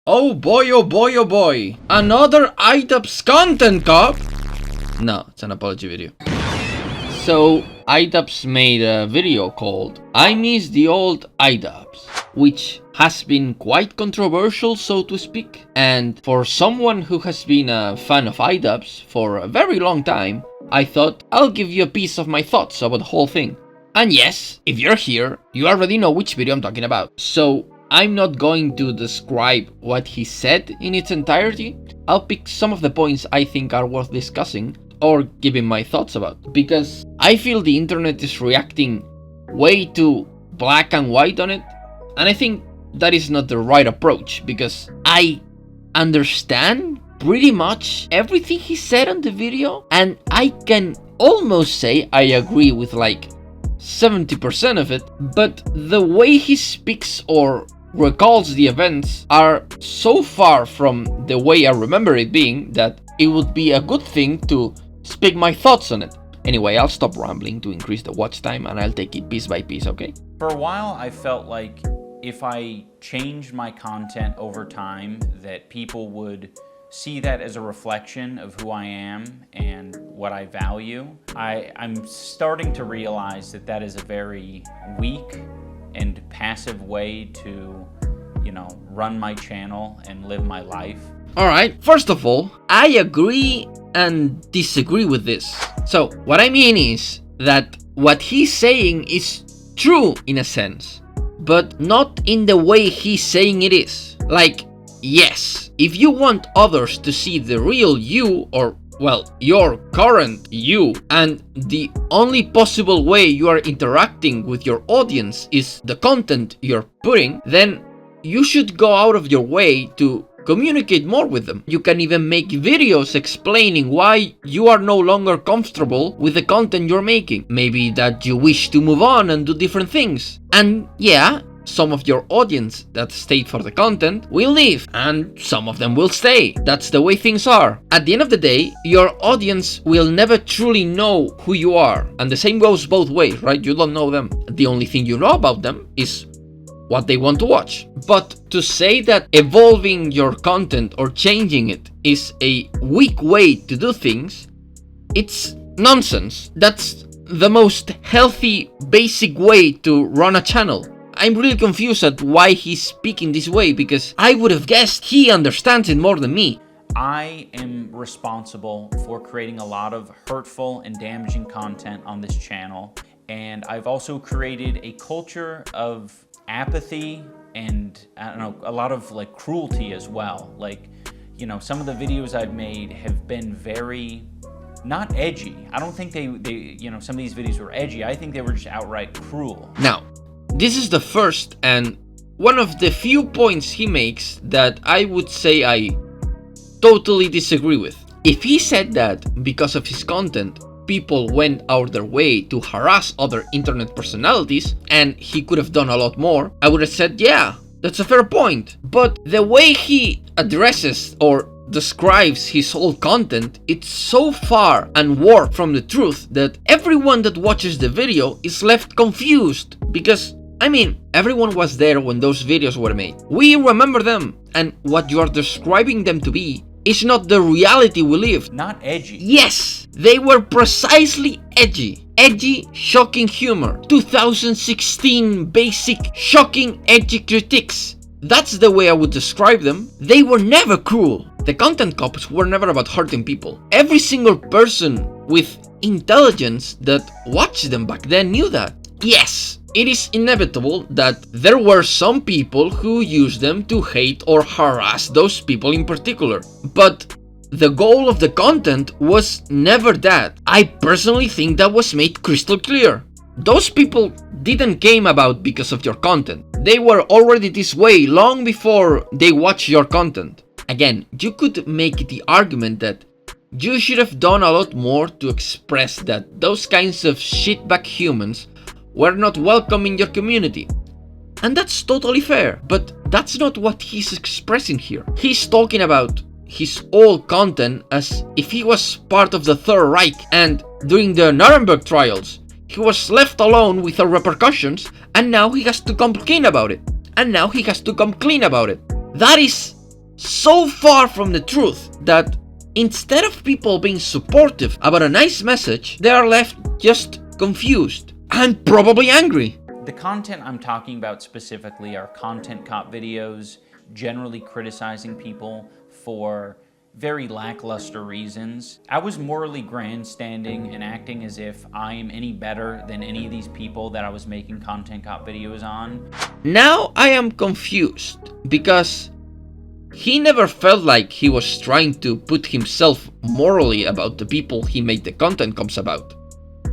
Oh boy, oh boy, oh boy. Another iDubbbz content cop? No, it's an apology video. So, iDubbbz made a video called I Miss the Old iDubbbz, which has been quite controversial, so to speak. And for someone who has been a fan of iDubbbz for a very long time, I thought I'll give you a piece of my thoughts about the whole thing. And yes, if you're here, you already know which video I'm talking about. So, I'm not going to describe what he said in its entirety. I'll pick some of the points I think are worth discussing or giving my thoughts about, because I feel the internet is reacting way too black and white on it, and I think that is not the right approach, because I understand pretty much everything he said on the video, and I can almost say I agree with like 70% of it, but the way he speaks or recalls the events are so far from the way I remember it being that it would be a good thing to speak my thoughts on it. Anyway, I'll stop rambling to increase the watch time and I'll take it piece by piece, okay? For a while, I felt like if I changed my content over time, that people would see that as a reflection of who I am and what I value. I'm starting to realize that that is a very weak and passive way to, run my channel and live my life. Alright, first of all, I agree and disagree with this. So, what I mean is that what he's saying is true in a sense, but not in the way he's saying it is. Like, yes, if you want others to see the real you, or well, your current you, and the only possible way you are interacting with your audience is the content you're putting, then you should go out of your way to communicate more with them. You can even make videos explaining why you are no longer comfortable with the content you're making. Maybe that you wish to move on and do different things. And yeah, some of your audience that stayed for the content will leave, and some of them will stay. That's the way things are. At the end of the day, your audience will never truly know who you are. And the same goes both ways, right? You don't know them. The only thing you know about them is what they want to watch. But to say that evolving your content or changing it is a weak way to do things, it's nonsense. That's the most healthy, basic way to run a channel. I'm really confused at why he's speaking this way, because I would have guessed he understands it more than me. I am responsible for creating a lot of hurtful and damaging content on this channel, and I've also created a culture of apathy and, I don't know, a lot of like cruelty as well. Like, some of the videos I've made have been very not edgy. I don't think they some of these videos were edgy. I think they were just outright cruel. Now, this is the first and one of the few points he makes that I would say I totally disagree with. If he said that because of his content, people went out their way to harass other internet personalities, and he could have done a lot more, I would have said, yeah, that's a fair point. But the way he addresses or describes his whole content, it's so far and warped from the truth that everyone that watches the video is left confused, because everyone was there when those videos were made. We remember them, and what you are describing them to be is not the reality we live. Not edgy. Yes, they were precisely edgy. Edgy, shocking humor. 2016 basic, shocking, edgy critiques. That's the way I would describe them. They were never cruel. The content cops were never about hurting people. Every single person with intelligence that watched them back then knew that. Yes, it is inevitable that there were some people who used them to hate or harass those people in particular. But the goal of the content was never that. I personally think that was made crystal clear. Those people didn't came about because of your content. They were already this way long before they watched your content. Again, you could make the argument that you should have done a lot more to express that those kinds of shitbag humans were not welcome in your community. And that's totally fair, but that's not what he's expressing here. He's talking about his old content as if he was part of the Third Reich, and during the Nuremberg trials, he was left alone without repercussions, and now he has to come clean about it. That is so far from the truth that instead of people being supportive about a nice message, they are left just confused and probably angry. The content I'm talking about specifically are content cop videos, generally criticizing people for very lackluster reasons. I was morally grandstanding and acting as if I am any better than any of these people that I was making content cop videos on. Now I am confused because he never felt like he was trying to put himself morally about the people he made the content cops about.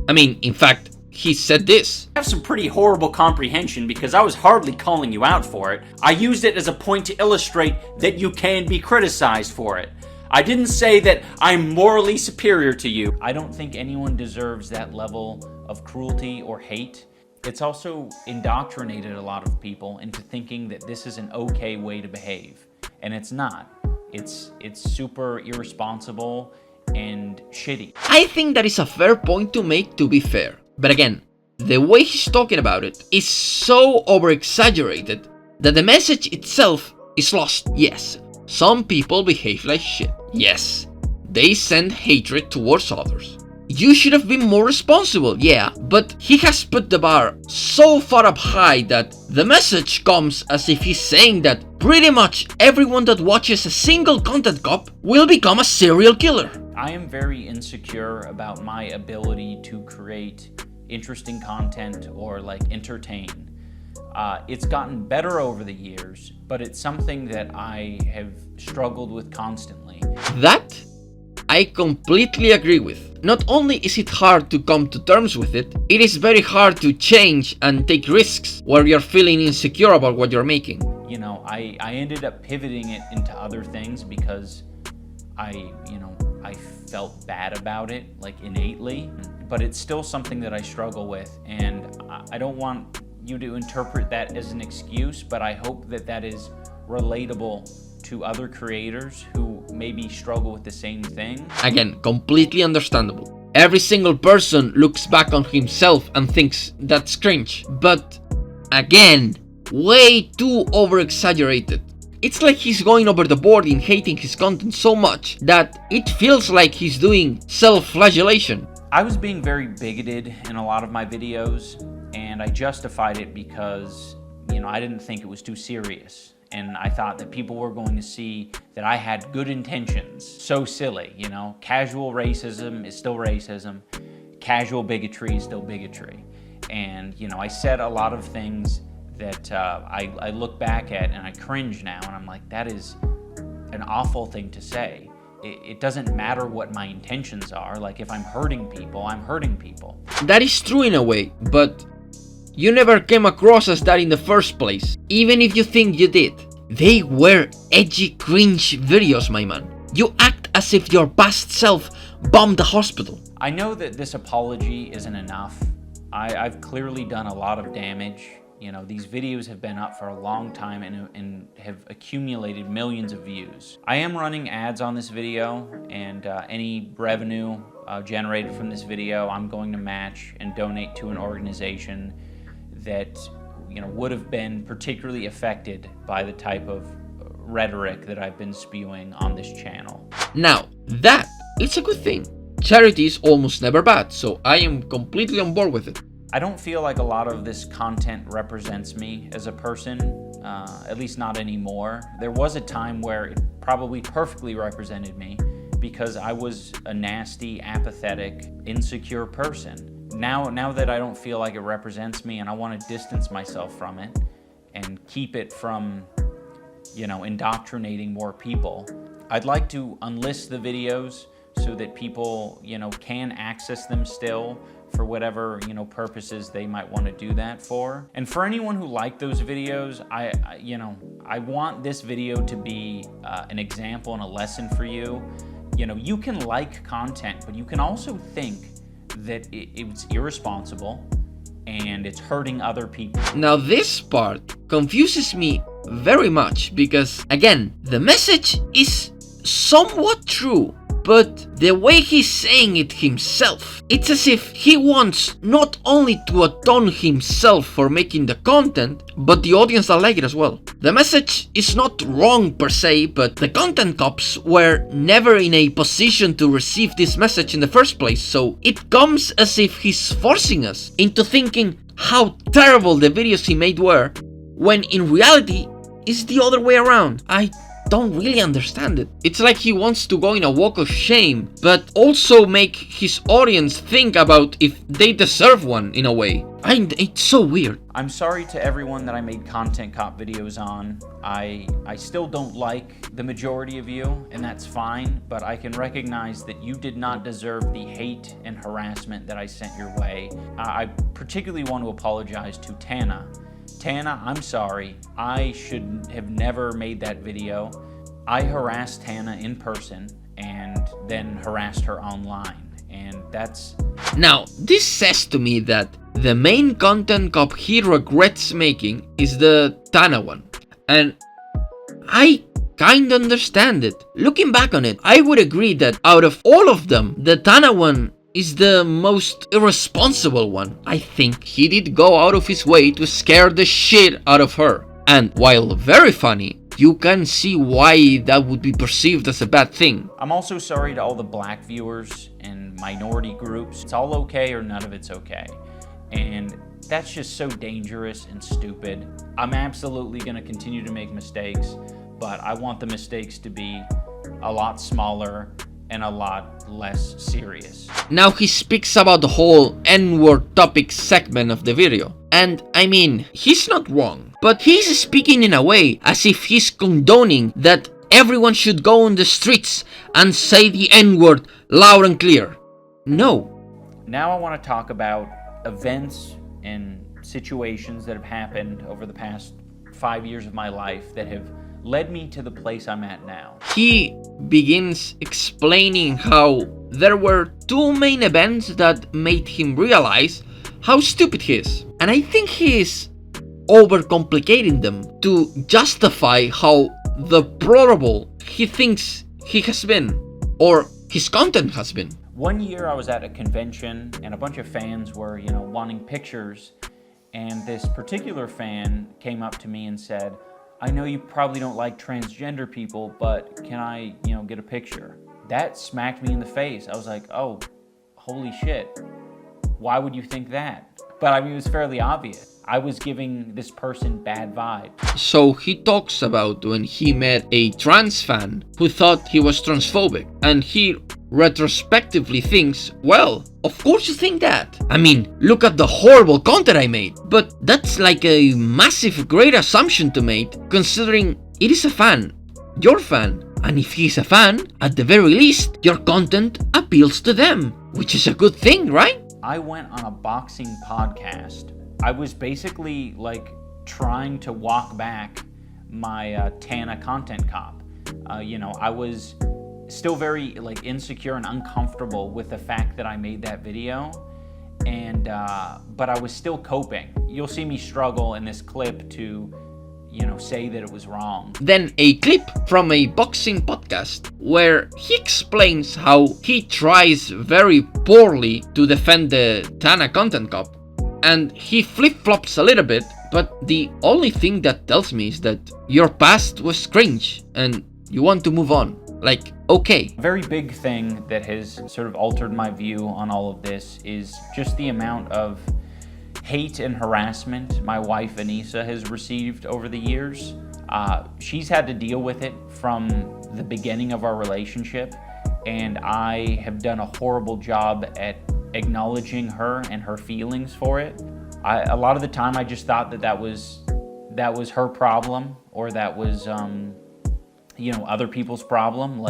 I mean, in fact, he said this. I have some pretty horrible comprehension because I was hardly calling you out for it. I used it as a point to illustrate that you can be criticized for it. I didn't say that I'm morally superior to you. I don't think anyone deserves that level of cruelty or hate. It's also indoctrinated a lot of people into thinking that this is an okay way to behave. And it's not. It's super irresponsible and shitty. I think that is a fair point to make, to be fair. But again, the way he's talking about it is so over-exaggerated that the message itself is lost. Yes, some people behave like shit. Yes, they send hatred towards others. You should have been more responsible, yeah, but he has put the bar so far up high that the message comes as if he's saying that pretty much everyone that watches a single content cop will become a serial killer. I am very insecure about my ability to create interesting content or like entertain. It's gotten better over the years, but it's something that I have struggled with constantly. That I completely agree with. Not only is it hard to come to terms with it, it is very hard to change and take risks where you're feeling insecure about what you're making. You know, I ended up pivoting it into other things because I felt bad about it, like innately, but it's still something that I struggle with, and I don't want you to interpret that as an excuse, but I hope that that is relatable to other creators who maybe struggle with the same thing. Again, completely understandable. Every single person looks back on himself and thinks that's cringe, but again, way too over-exaggerated. It's like he's going over the board in hating his content so much that it feels like he's doing self-flagellation. I was being very bigoted in a lot of my videos, and I justified it because, I didn't think it was too serious. And I thought that people were going to see that I had good intentions. So silly, casual racism is still racism. Casual bigotry is still bigotry. And, I said a lot of things that I look back at and I cringe now, and I'm like, that is an awful thing to say. It doesn't matter what my intentions are. Like, if I'm hurting people, I'm hurting people. That is true in a way, but you never came across as that in the first place, even if you think you did. They were edgy cringe videos, my man. You act as if your past self bombed the hospital. I know that this apology isn't enough. I've clearly done a lot of damage. These videos have been up for a long time and have accumulated millions of views. I am running ads on this video, and any revenue generated from this video, I'm going to match and donate to an organization that would have been particularly affected by the type of rhetoric that I've been spewing on this channel. Now, that is a good thing. Charity is almost never bad, so I am completely on board with it. I don't feel like a lot of this content represents me as a person, at least not anymore. There was a time where it probably perfectly represented me because I was a nasty, apathetic, insecure person. Now that I don't feel like it represents me and I want to distance myself from it and keep it from, indoctrinating more people, I'd like to unlist the videos so that people, can access them still for whatever, purposes they might want to do that for. And for anyone who liked those videos, I want this video to be an example and a lesson for you. You can like content, but you can also think that it's irresponsible and it's hurting other people. Now this part confuses me very much because, again, the message is somewhat true, but the way he's saying it himself, it's as if he wants not only to atone himself for making the content, but the audience that like it as well. The message is not wrong per se, but the content cops were never in a position to receive this message in the first place, so it comes as if he's forcing us into thinking how terrible the videos he made were, when in reality, it's the other way around. I don't really understand it. It's like he wants to go in a walk of shame, but also make his audience think about if they deserve one in a way. It's so weird. I'm sorry to everyone that I made content cop videos on. I still don't like the majority of you, and that's fine, but I can recognize that you did not deserve the hate and harassment that I sent your way. I particularly want to apologize to Tana. Tana, I'm sorry. I should have never made that video. I harassed Tana in person and then harassed her online, and that's... Now, this says to me that the main content cop he regrets making is the Tana one, and I kinda understand it. Looking back on it, I would agree that out of all of them, the Tana one is the most irresponsible one. I think he did go out of his way to scare the shit out of her. And while very funny, you can see why that would be perceived as a bad thing. I'm also sorry to all the black viewers and minority groups. It's all okay or none of it's okay. And that's just so dangerous and stupid. I'm absolutely gonna continue to make mistakes, but I want the mistakes to be a lot smaller and a lot less serious. Now he speaks about the whole N-word topic segment of the video. And I mean, he's not wrong, but he's speaking in a way as if he's condoning that everyone should go on the streets and say the N-word loud and clear. No. Now I want to talk about events and situations that have happened over the past 5 years of my life that have led me to the place I'm at now. He begins explaining how there were two main events that made him realize how stupid he is. And I think he is overcomplicating them to justify how deplorable he thinks he has been, or his content has been. One year I was at a convention and a bunch of fans were, wanting pictures, and this particular fan came up to me and said, I know you probably don't like transgender people, but can I, get a picture? That smacked me in the face. I was like, oh, holy shit. Why would you think that? But I mean, it was fairly obvious. I was giving this person bad vibes. So he talks about when he met a trans fan who thought he was transphobic, and he retrospectively thinks, well, of course you think that. I mean, look at the horrible content I made. But that's like a massive great assumption to make, considering it is a fan, your fan, and if he's a fan, at the very least, your content appeals to them, which is a good thing, right? I went on a boxing podcast. I was basically trying to walk back my Tana content cop. I was still very insecure and uncomfortable with the fact that I made that video, and but I was still coping. You'll see me struggle in this clip to say that it was wrong. Then a clip from a boxing podcast where he explains how he tries very poorly to defend the Tana content cop, and he flip-flops a little bit, but the only thing that tells me is that your past was cringe and you want to move on. Okay. A very big thing that has sort of altered my view on all of this is just the amount of hate and harassment my wife Anissa has received over the years. She's had to deal with it from the beginning of our relationship, and I have done a horrible job at acknowledging her and her feelings for it. A lot of the time I just thought that was her problem, or that was other people's problem.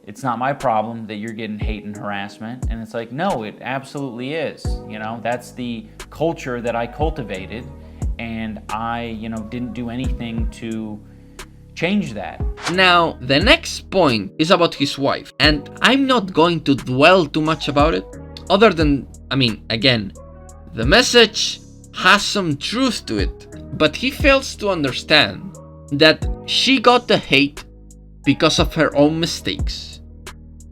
It's not my problem that you're getting hate and harassment. And it's no, it absolutely is. That's the culture that I cultivated, and I, didn't do anything to change that. Now, the next point is about his wife, and I'm not going to dwell too much about it, other than, again, the message has some truth to it, but he fails to understand that she got the hate because of her own mistakes.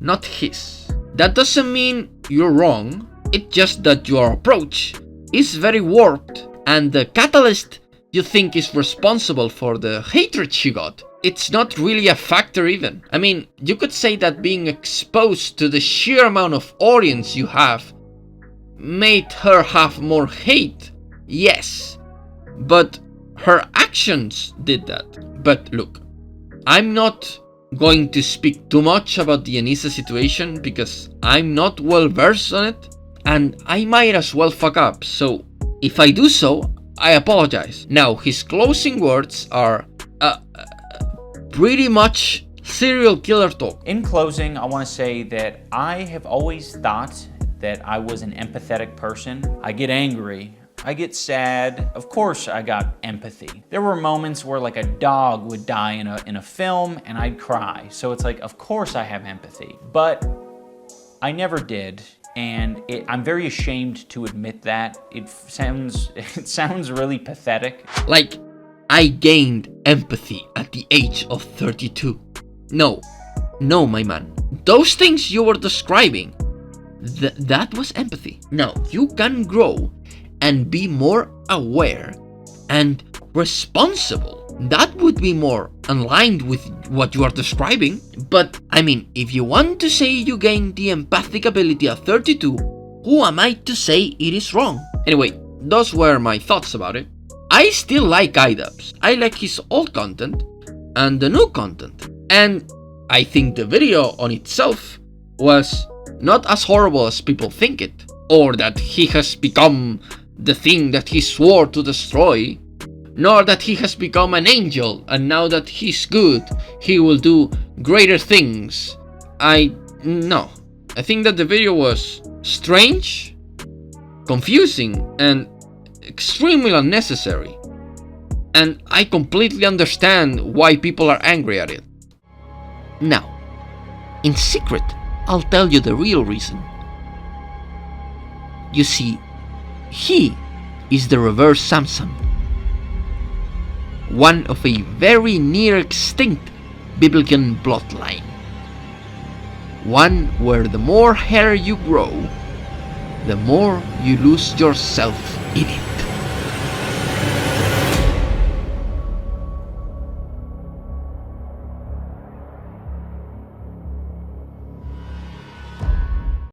not his. That doesn't mean you're wrong, it's just that your approach is very warped, and the catalyst you think is responsible for the hatred she got, it's not really a factor even. I mean, you could say that being exposed to the sheer amount of audience you have made her have more hate, yes, but her actions did that. But look, I'm not going to speak too much about the Anissa situation because I'm not well versed on it, and I might as well fuck up, so if I do so, I apologize. Now, his closing words are pretty much serial killer talk. In closing, I want to say that I have always thought that I was an empathetic person. I get angry, I get sad. Of course I got empathy. There were moments where like a dog would die in a film and I'd cry. So it's like, of course I have empathy, but I never did. And I'm very ashamed to admit that. It sounds really pathetic. Like, I gained empathy at the age of 32. No, my man. Those things you were describing, that was empathy. Now, you can grow and be more aware and responsible. That would be more aligned with what you are describing. But, I mean, if you want to say you gained the empathic ability at 32, who am I to say it is wrong? Anyway, those were my thoughts about it. I still like iDubbbz. I like his old content and the new content. And I think the video on itself was not as horrible as people think it. Or that he has become the thing that he swore to destroy. Nor that he has become an angel and now that he's good, he will do greater things. No. I think that the video was strange, confusing, and extremely unnecessary. And I completely understand why people are angry at it. Now, in secret, I'll tell you the real reason. You see, he is the reverse Samson. One of a very near extinct biblical bloodline. One where the more hair you grow, the more you lose yourself in it.